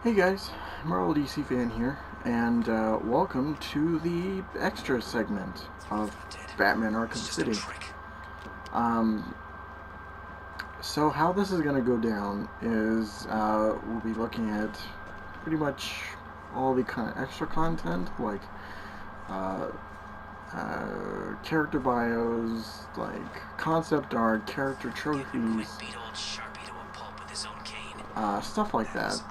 Hey guys, Marvel DC fan here, and welcome to the extra segment of Batman Arkham City. Um, so how this is gonna go down is we'll be looking at pretty much all the kind of extra content, like uh, character bios, like concept art, character trophies, stuff like that.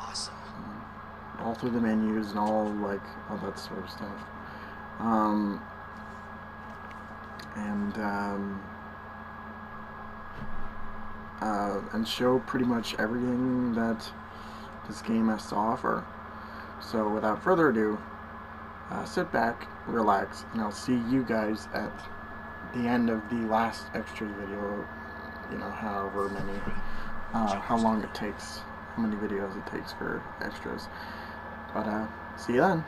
All through the menus and all that sort of stuff. Um, and and show pretty much everything that this game has to offer. So without further ado, sit back, relax, and I'll see you guys at the end of the last extra video. You know, however many, how long it takes, how many videos it takes for extras. But see you then.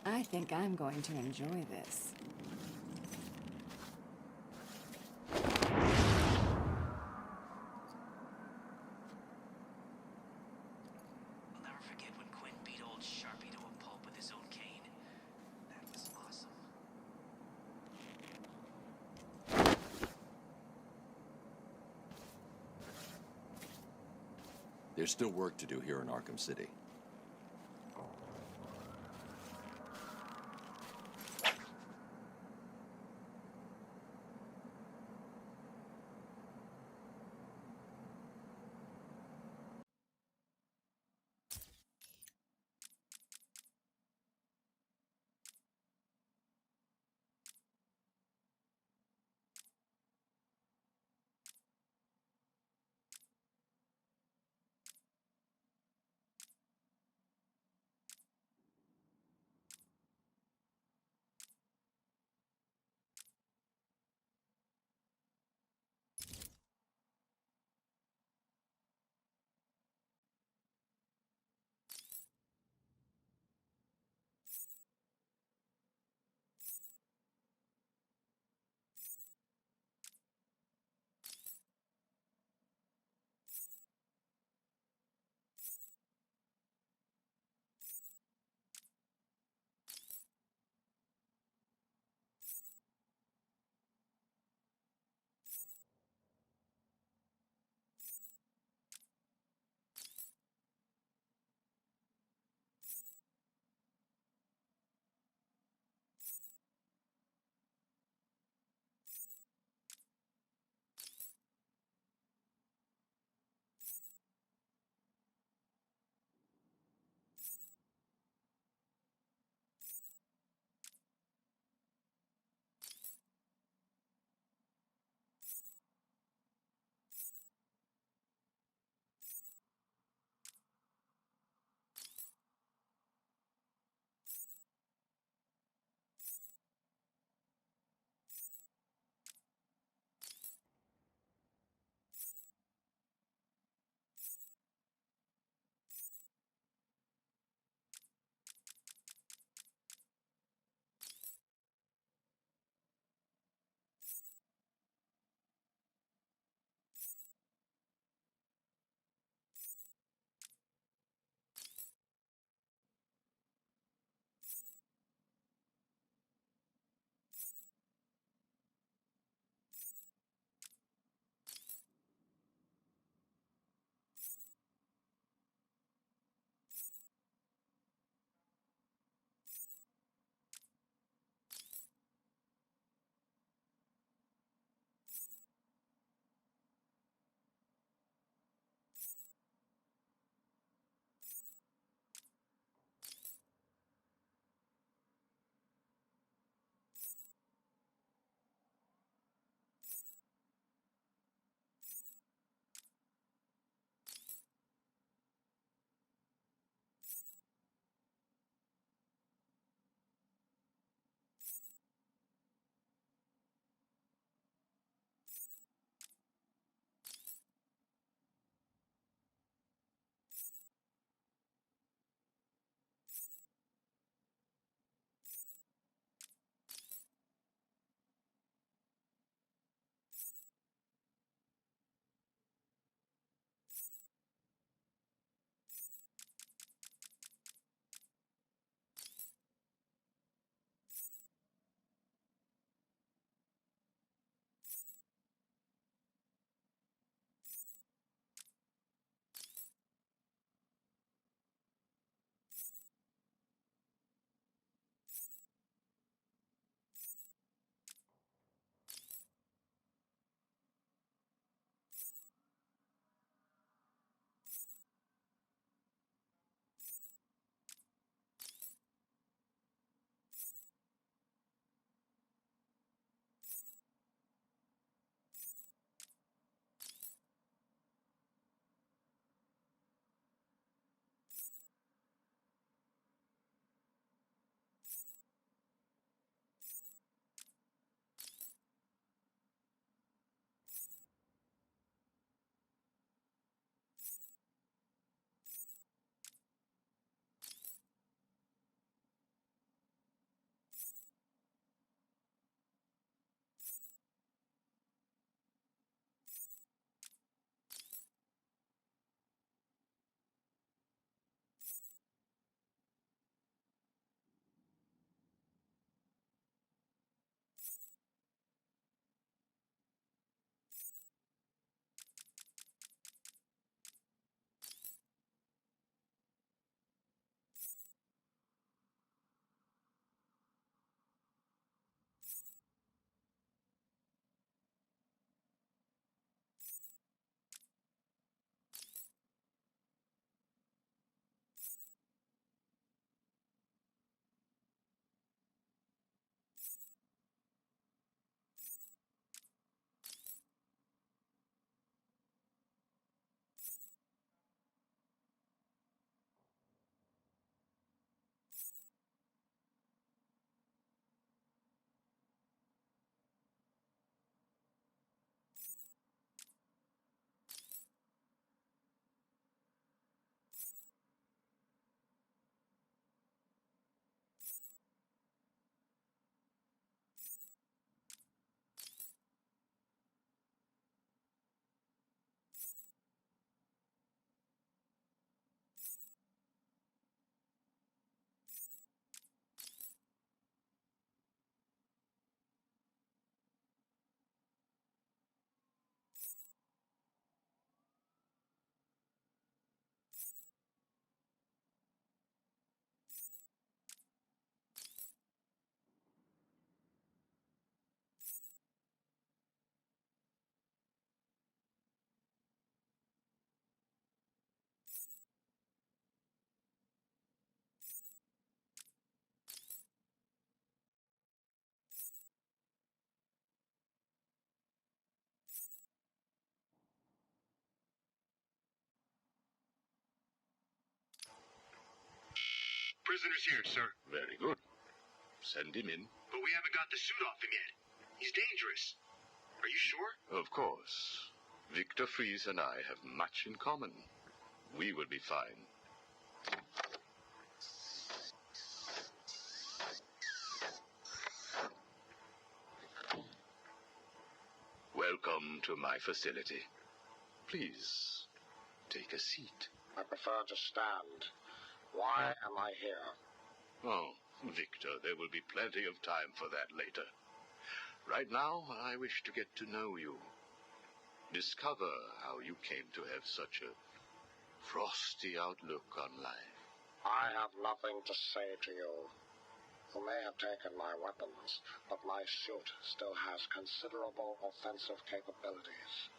I think I'm going to enjoy this. I'll never forget when Quinn beat old Sharpie to a pulp with his own cane. That was awesome. There's still work to do here in Arkham City. prisoner's here, sir. Very good. Send him in. But we haven't got the suit off him yet. He's dangerous. Are you sure? Of course. Victor Fries and I have much in common. We will be fine. Welcome to my facility. Please, take a seat. I prefer to stand. Why am I here? Oh, Victor, there will be plenty of time for that later. Right now, I wish to get to know you. Discover how you came to have such a frosty outlook on life. I have nothing to say to you. You may have taken my weapons, but my suit still has considerable offensive capabilities.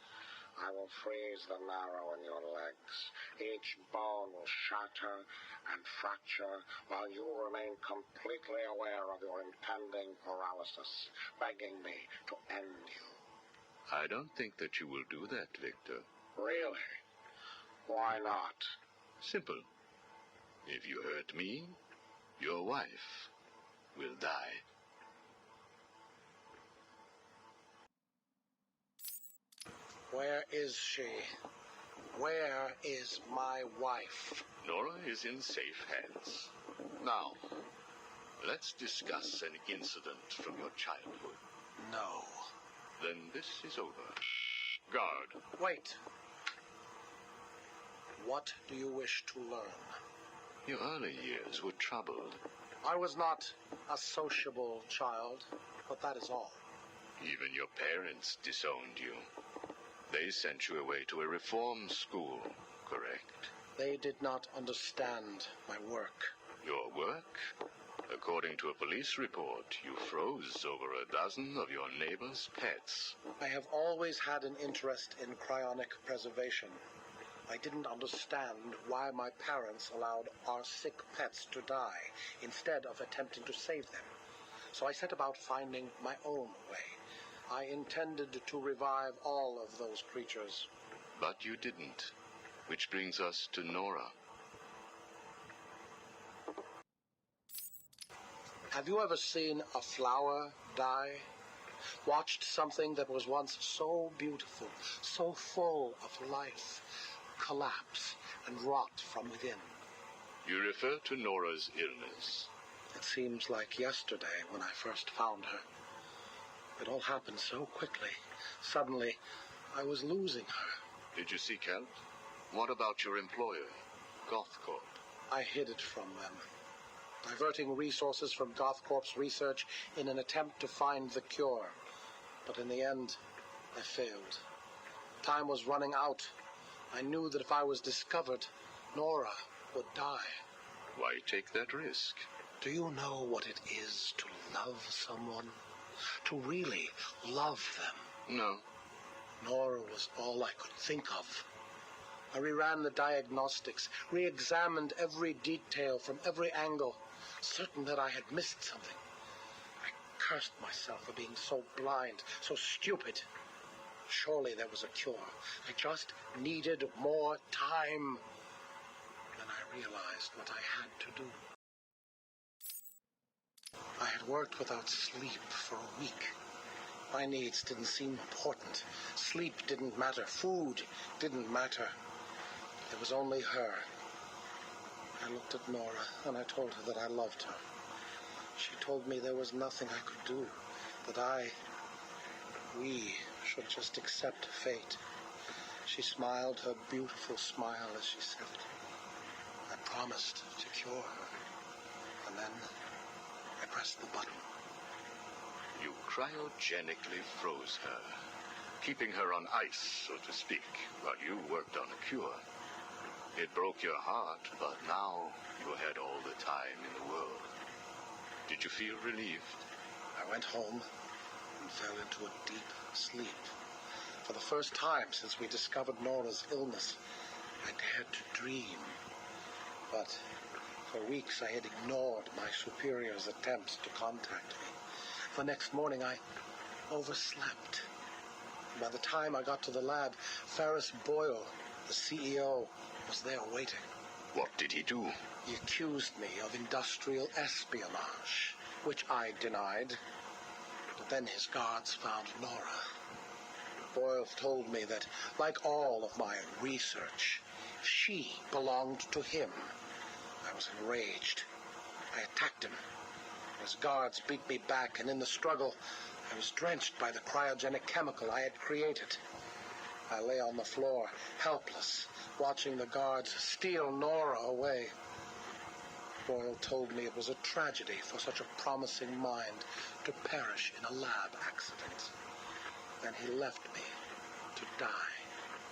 I will freeze the marrow in your legs. Each bone will shatter and fracture while you remain completely aware of your impending paralysis, begging me to end you. I don't think that you will do that, Victor. Really? Why not? Simple. If you hurt me, your wife will die. Where is she? Where is my wife? Nora is in safe hands. Now, let's discuss an incident from your childhood. No. Then this is over. Guard. Wait. What do you wish to learn? Your early years were troubled. I was not a sociable child, but that is all. Even your parents disowned you. They sent you away to a reform school, correct? They did not understand my work. Your work? According to a police report, you froze over a dozen of your neighbor's pets. I have always had an interest in cryonic preservation. I didn't understand why my parents allowed our sick pets to die instead of attempting to save them. So I set about finding my own way. I intended to revive all of those creatures. But you didn't. Which brings us to Nora. Have you ever seen a flower die? Watched something that was once so beautiful, so full of life, collapse and rot from within? You refer to Nora's illness. It seems like yesterday when I first found her. It all happened so quickly. Suddenly, I was losing her. Did you seek help? What about your employer, Gothcorp? I hid it from them, diverting resources from Gothcorp's research in an attempt to find the cure. But in the end, I failed. Time was running out. I knew that if I was discovered, Nora would die. Why take that risk? Do you know what it is to love someone? To really love them? No. Nora was all I could think of. I reran the diagnostics, re-examined every detail from every angle, certain that I had missed something. I cursed myself for being so blind, so stupid. Surely there was a cure. I just needed more time. Then I realized what I had to do. I had worked without sleep for a week. My needs didn't seem important. Sleep didn't matter. Food didn't matter. There was only her. I looked at Nora and I told her that I loved her. She told me there was nothing I could do, that we should just accept fate. She smiled her beautiful smile as she said it. I promised to cure her. And then I pressed the button. You cryogenically froze her, keeping her on ice, so to speak, while you worked on a cure. It broke your heart, but now you had all the time in the world. Did you feel relieved? I went home and fell into a deep sleep. For the first time since we discovered Nora's illness, I dared to dream. But for weeks I had ignored my superior's attempts to contact me. The next morning I overslept. By the time I got to the lab, Ferris Boyle, the CEO, was there waiting. What did he do? He accused me of industrial espionage, which I denied. But then his guards found Nora. Boyle told me that, like all of my research, she belonged to him. I was enraged. I attacked him. His guards beat me back, and in the struggle, I was drenched by the cryogenic chemical I had created. I lay on the floor, helpless, watching the guards steal Nora away. Boyle told me it was a tragedy for such a promising mind to perish in a lab accident. Then he left me to die.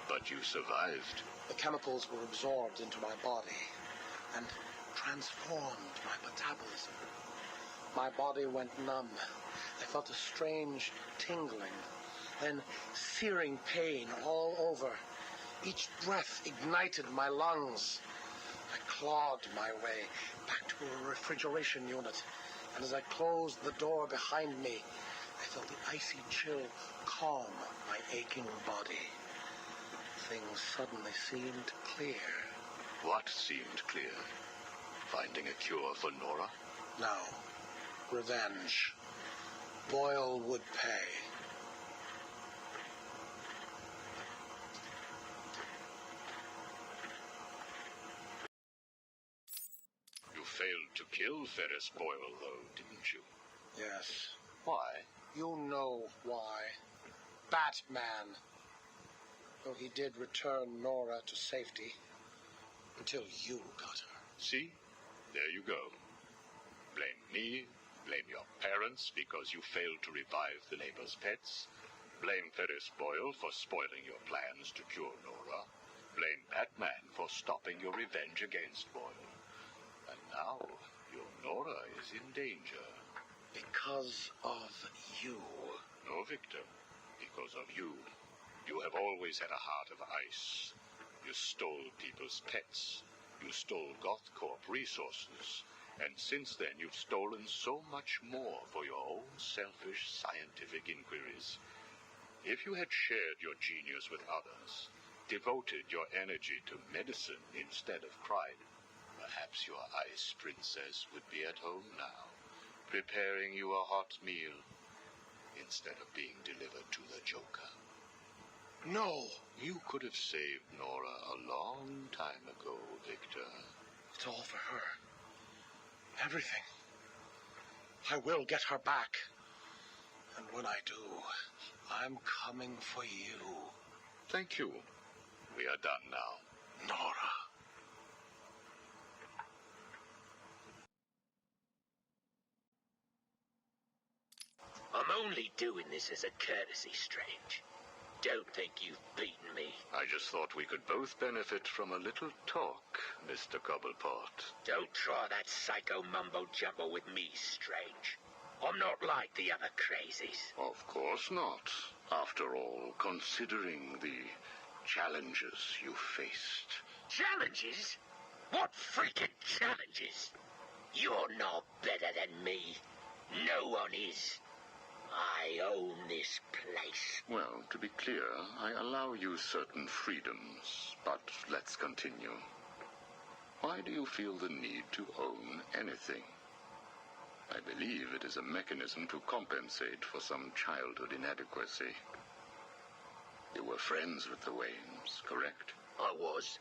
But you survived. The chemicals were absorbed into my body and transformed my metabolism. My body went numb. I felt a strange tingling, then searing pain all over. Each breath ignited my lungs. I clawed my way back to a refrigeration unit, and as I closed the door behind me, I felt the icy chill calm my aching body. Things suddenly seemed clear. What seemed clear? Finding a cure for Nora? No. Revenge. Boyle would pay. You failed to kill Ferris Boyle, though, didn't you? Yes. Why? You know why. Batman. Though he did return Nora to safety. Until you got her. See? There you go. Blame me, blame your parents because you failed to revive the neighbor's pets. Blame Ferris Boyle for spoiling your plans to cure Nora. Blame Batman for stopping your revenge against Boyle. And now, your Nora is in danger. Because of you. No, Victor. Because of you. You have always had a heart of ice. You stole people's pets. You stole GothCorp resources. And since then, you've stolen so much more for your own selfish scientific inquiries. If you had shared your genius with others, devoted your energy to medicine instead of crime, perhaps your ice princess would be at home now, preparing you a hot meal instead of being delivered to the Joker. No. You could have saved Nora a long time ago, Victor. It's all for her. Everything. I will get her back. And when I do, I'm coming for you. Thank you. We are done now. Nora. I'm only doing this as a courtesy, Strange. Don't think you've beaten me. I just thought we could both benefit from a little talk, Mr. Cobblepot. Don't try that psycho mumbo-jumbo with me, Strange. I'm not like the other crazies. Of course not. After all, considering the challenges you faced. Challenges? What freaking challenges? You're no better than me. No one is. I own this place. Well, to be clear, I allow you certain freedoms, but let's continue. Why do you feel the need to own anything? I believe it is a mechanism to compensate for some childhood inadequacy. You were friends with the Waynes, correct? I was.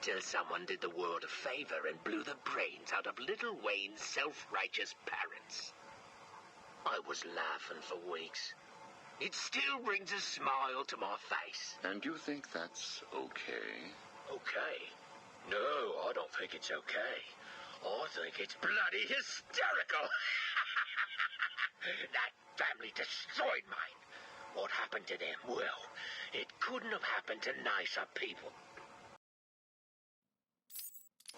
Till someone did the world a favor and blew the brains out of little Wayne's self-righteous parents. I was laughing for weeks. It still brings a smile to my face. And you think that's okay? Okay? No, I don't think it's okay. I think it's bloody hysterical. That family destroyed mine. What happened to them? Well, it couldn't have happened to nicer people.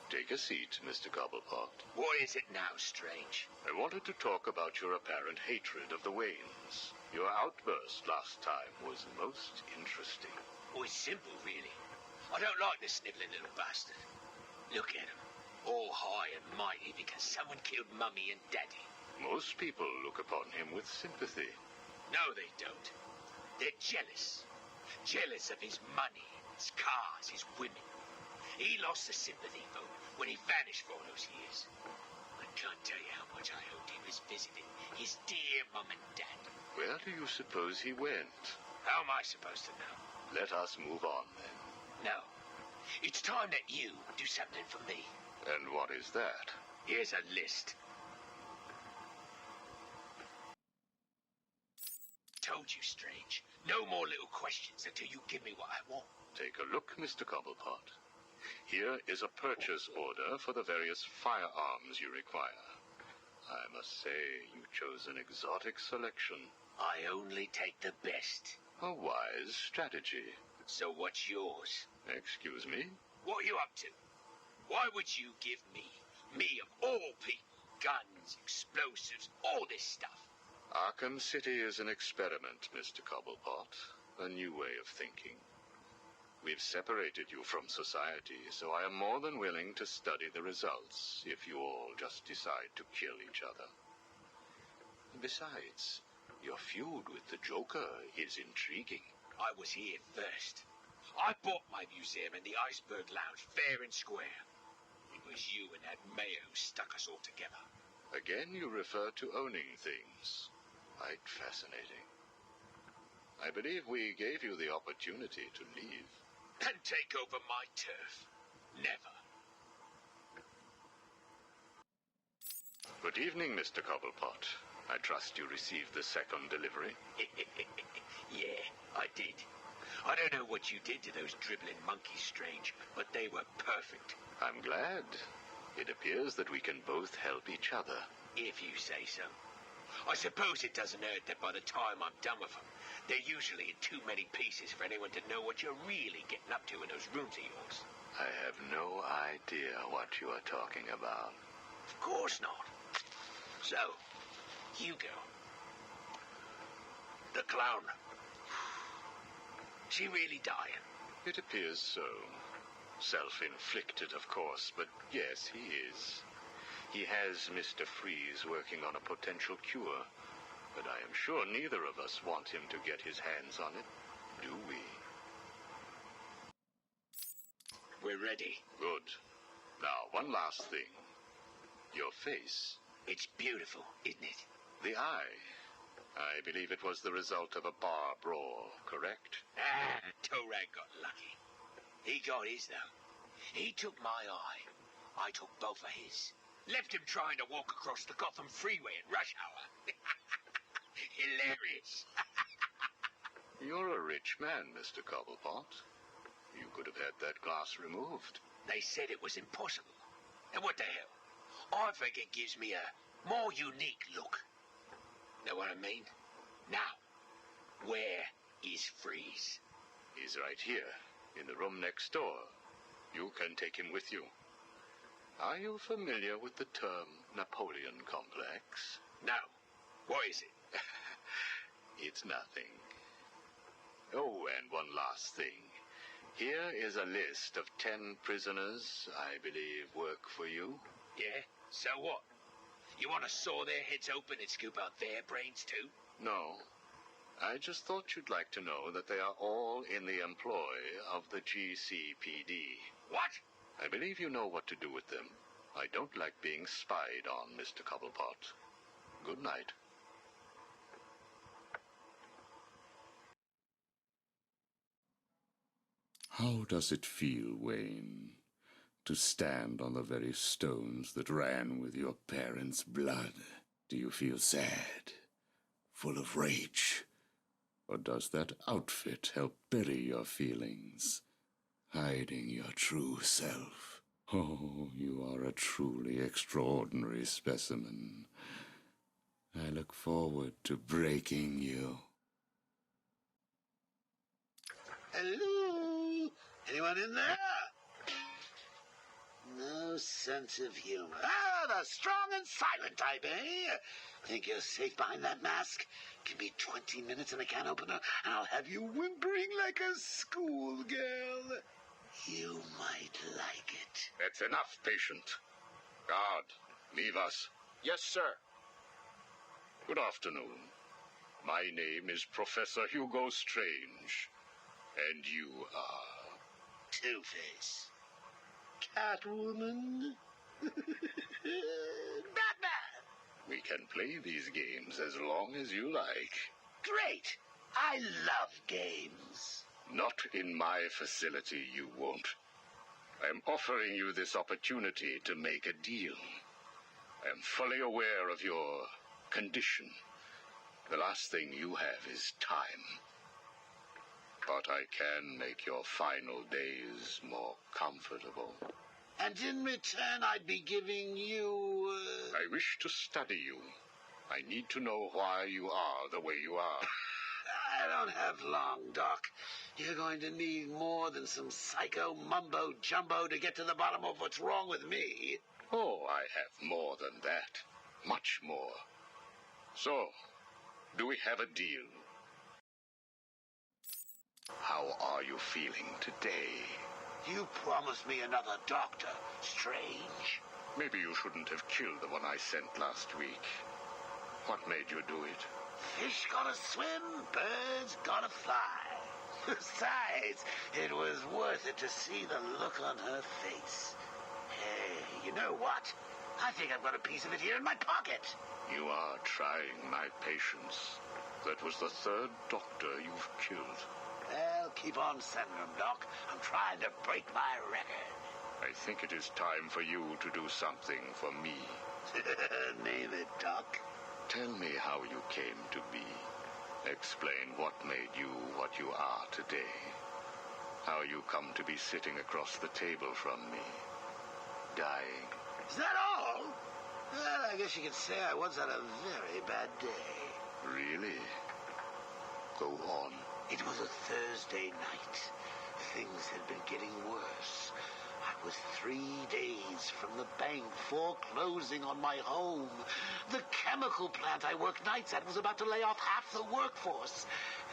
Take a seat, Mr. Cobblepot. What is it now, Strange? I wanted to talk about your apparent hatred of the Waynes. Your outburst last time was most interesting. Oh, it's simple, really. I don't like the sniveling little bastard. Look at him. All high and mighty because someone killed Mummy and Daddy. Most people look upon him with sympathy. No, they don't. They're jealous. Jealous of his money, his cars, his women. He lost the sympathy vote when he vanished for all those years. I can't tell you how much I hoped he was visiting his dear mum and dad. Where do you suppose he went? How am I supposed to know? Let us move on, then. No. It's time that you do something for me. And what is that? Here's a list. Told you, Strange. No more little questions until you give me what I want. Take a look, Mr. Cobblepot. Here is a purchase order for the various firearms you require. I must say, you chose an exotic selection. I only take the best. A wise strategy. So what's yours? Excuse me? What are you up to? Why would you give me of all people, guns, explosives, all this stuff? Arkham City is an experiment, Mr. Cobblepot. A new way of thinking. We've separated you from society, so I am more than willing to study the results if you all just decide to kill each other. Besides, your feud with the Joker is intriguing. I was here first. I bought my museum in the Iceberg Lounge fair and square. It was you and that mayor who stuck us all together. Again, you refer to owning things. Quite fascinating. I believe we gave you the opportunity to leave. And take over my turf. Never. Good evening, Mr. Cobblepot. I trust you received the second delivery. Yeah, I did. I don't know what you did to those dribbling monkeys, Strange, but they were perfect. I'm glad. It appears that we can both help each other. If you say so. I suppose it doesn't hurt that by the time I'm done with them, they're usually in too many pieces for anyone to know what you're really getting up to in those rooms of yours. I have no idea what you are talking about. Of course not. So, Hugo. The clown. Is he really dying? It appears so. Self-inflicted, of course, but yes, he is. He has Mr. Freeze working on a potential cure, but I am sure neither of us want him to get his hands on it, do we? We're ready. Good. Now, one last thing. Your face. It's beautiful, isn't it? The eye. I believe it was the result of a bar brawl, correct? Torag got lucky. He got his, though. He took my eye. I took both of his. Left him trying to walk across the Gotham freeway at rush hour. Hilarious. You're a rich man, Mr. Cobblepot. You could have had that glass removed. They said it was impossible. And what the hell? I think it gives me a more unique look. Know what I mean? Now, where is Freeze? He's right here, in the room next door. You can take him with you. Are you familiar with the term Napoleon complex? No. What is it? It's nothing. Oh, and one last thing. Here is a list of 10 prisoners I believe work for you. Yeah? So what? You want to saw their heads open and scoop out their brains too? No. I just thought you'd like to know that they are all in the employ of the GCPD. What? I believe you know what to do with them. I don't like being spied on, Mr. Cobblepot. Good night. How does it feel, Wayne, to stand on the very stones that ran with your parents' blood? Do you feel sad, full of rage? Or does that outfit help bury your feelings, hiding your true self? Oh, you are a truly extraordinary specimen. I look forward to breaking you. Hello? Anyone in there? No sense of humor. The strong and silent type, eh? Think you're safe behind that mask? Give me 20 minutes and a can opener, and I'll have you whimpering like a schoolgirl. You might like it. That's enough, patient. Guard, leave us. Yes, sir. Good afternoon. My name is Professor Hugo Strange. And you are... Two-Face. Catwoman? Batman! We can play these games as long as you like. Great! I love games. Not in my facility, you won't. I'm offering you this opportunity to make a deal. I am fully aware of your condition. The last thing you have is time. But I can make your final days more comfortable. And in return, I'd be giving you... I wish to study you. I need to know why you are the way you are. I don't have long, Doc. You're going to need more than some psycho mumbo-jumbo to get to the bottom of what's wrong with me. Oh, I have more than that. Much more. So, do we have a deal? How are you feeling today? You promised me another doctor, Strange. Maybe you shouldn't have killed the one I sent last week. What made you do it? Fish gotta swim, birds gotta fly. Besides, it was worth it to see the look on her face. Hey, you know what? I think I've got a piece of it here in my pocket. You are trying my patience. That was the third doctor you've killed. Well, keep on sending them, Doc. I'm trying to break my record. I think it is time for you to do something for me. Name it, Doc. Tell me how you came to be. Explain what made you what you are today. How you come to be sitting across the table from me. Dying. Is that all? Well, I guess you could say I once had a very bad day. Really? Go on. It was a Thursday night. Things had been getting worse. I was 3 days from the bank foreclosing on my home. The chemical plant I worked nights at was about to lay off half the workforce.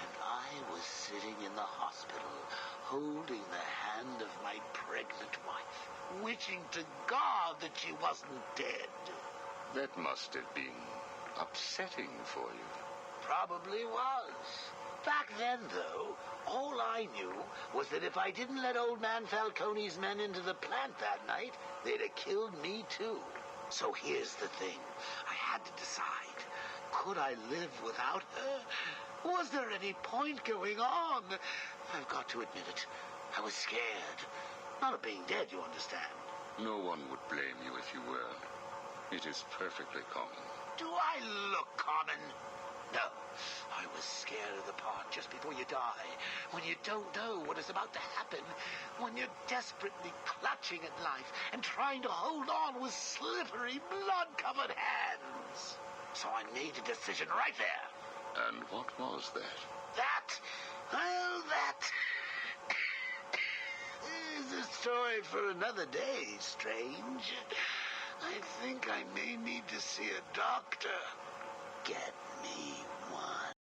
And I was sitting in the hospital, holding the hand of my pregnant wife, wishing to God that she wasn't dead. That must have been upsetting for you. Probably was. Back then, though, all I knew was that if I didn't let old man Falcone's men into the plant that night, they'd have killed me, too. So here's the thing. I had to decide. Could I live without her? Was there any point going on? I've got to admit it. I was scared. Not of being dead, you understand. No one would blame you if you were. It is perfectly common. Do I look common? No. I was scared of the part just before you die, when you don't know what is about to happen, when you're desperately clutching at life and trying to hold on with slippery, blood-covered hands. So I made a decision right there. And what was that? That is a story for another day, Strange. I think I may need to see a doctor. Get me one.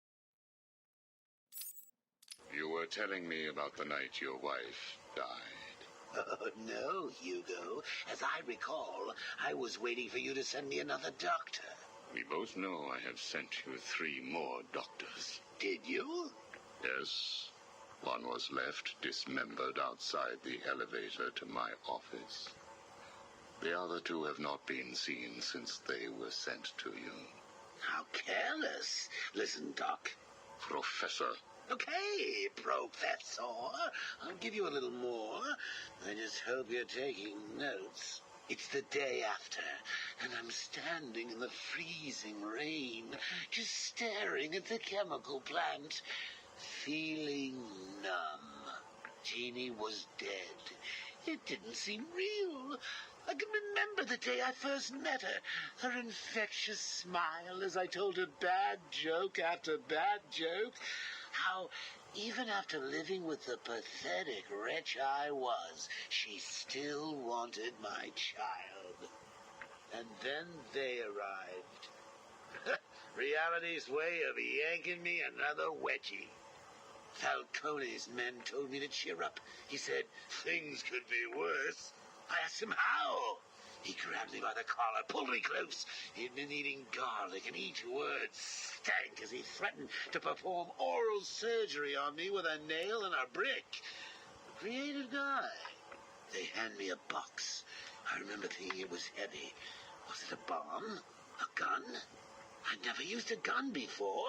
You were telling me about the night your wife died. Oh, no, Hugo. As I recall, I was waiting for you to send me another doctor. We both know I have sent you 3 more doctors. Did you? Yes. One was left dismembered outside the elevator to my office. The other 2 have not been seen since they were sent to you. How careless. Listen, Doc. Professor. Okay, Professor. I'll give you a little more. I just hope you're taking notes. It's the day after, and I'm standing in the freezing rain, just staring at the chemical plant, feeling numb. Jeannie was dead. It didn't seem real. I can remember the day I first met her. Her infectious smile as I told her bad joke after bad joke. How, even after living with the pathetic wretch I was, she still wanted my child. And then they arrived. Reality's way of yanking me another wedgie. Falcone's men told me to cheer up. He said things could be worse. I asked him how. He grabbed me by the collar, pulled me close. He'd been eating garlic, and each word stank as he threatened to perform oral surgery on me with a nail and a brick. A creative guy. They handed hand me a box. I remember thinking it was heavy. Was it a bomb? A gun? I'd never used a gun before.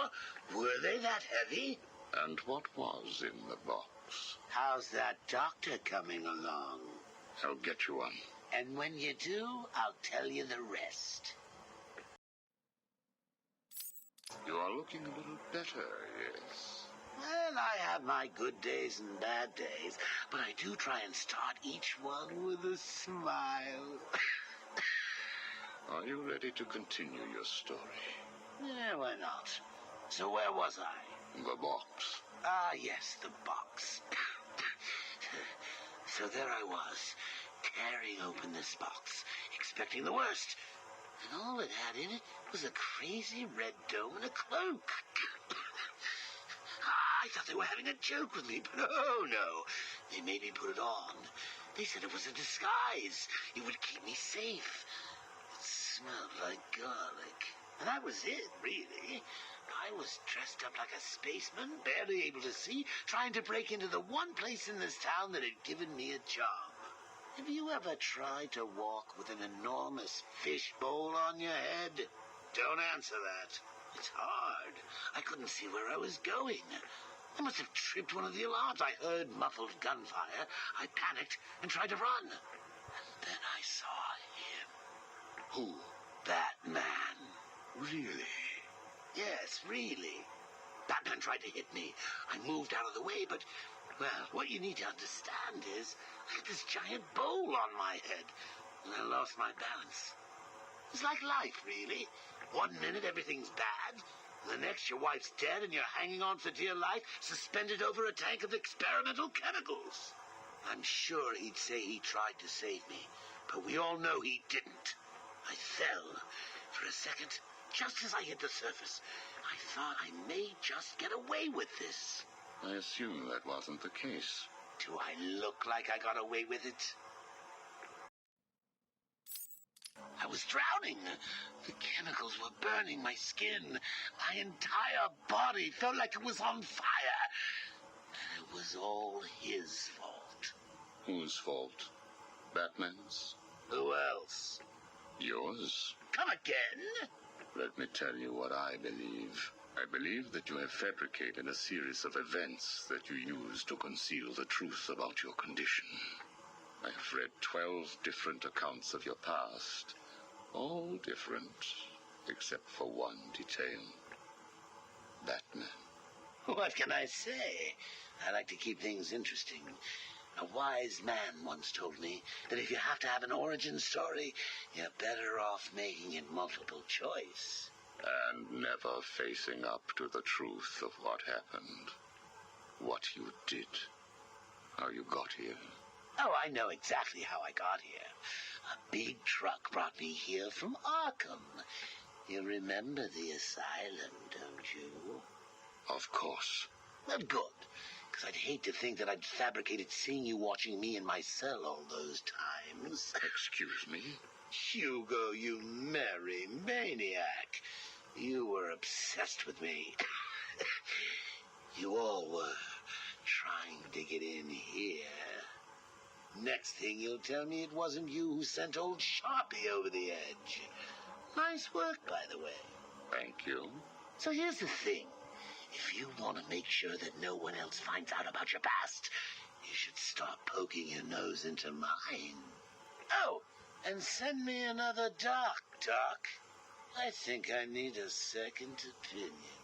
Were they that heavy? And what was in the box? How's that doctor coming along? I'll get you one. And when you do, I'll tell you the rest. You are looking a little better, yes. Well, I have my good days and bad days, but I do try and start each one with a smile. Are you ready to continue your story? Yeah, why not? So where was I? The box. Ah, yes, the box. So there I was, tearing open this box, expecting the worst. And all it had in it was a crazy red dome and a cloak. I thought they were having a joke with me, but oh no. They made me put it on. They said it was a disguise. It would keep me safe. It smelled like garlic. And that was it, really. I was dressed up like a spaceman, barely able to see, trying to break into the one place in this town that had given me a job. Have you ever tried to walk with an enormous fishbowl on your head? Don't answer that. It's hard. I couldn't see where I was going. I must have tripped one of the alarms. I heard muffled gunfire. I panicked and tried to run. And then I saw him. Who? That man. Really? Yes, really. Batman tried to hit me. I moved out of the way, but, well, what you need to understand is I had this giant bowl on my head, and I lost my balance. It's like life, really. One minute everything's bad, the next your wife's dead and you're hanging on for dear life, suspended over a tank of experimental chemicals. I'm sure he'd say he tried to save me, but we all know he didn't. I fell. For a second, just as I hit the surface, I thought I may just get away with this. I assume that wasn't the case. Do I look like I got away with it? I was drowning. The chemicals were burning my skin. My entire body felt like it was on fire. And it was all his fault. Whose fault? Batman's? Who else? Yours? Come again? Let me tell you what I believe. I believe that you have fabricated a series of events that you use to conceal the truth about your condition. I have read 12 different accounts of your past. All different, except for one detail. Batman. What can I say? I like to keep things interesting. A wise man once told me that if you have to have an origin story, you're better off making it multiple choice. And never facing up to the truth of what happened. What you did. How you got here. Oh, I know exactly how I got here. A big truck brought me here from Arkham. You remember the asylum, don't you? Of course. Well, good. Because I'd hate to think that I'd fabricated seeing you watching me in my cell all those times. Excuse me? Hugo, you merry maniac. You were obsessed with me. You all were trying to get in here. Next thing you'll tell me it wasn't you who sent old Sharpie over the edge. Nice work, by the way. Thank you. So here's the thing. If you want to make sure that no one else finds out about your past, you should start poking your nose into mine. Oh, and send me another doc, Doc. I think I need a second opinion.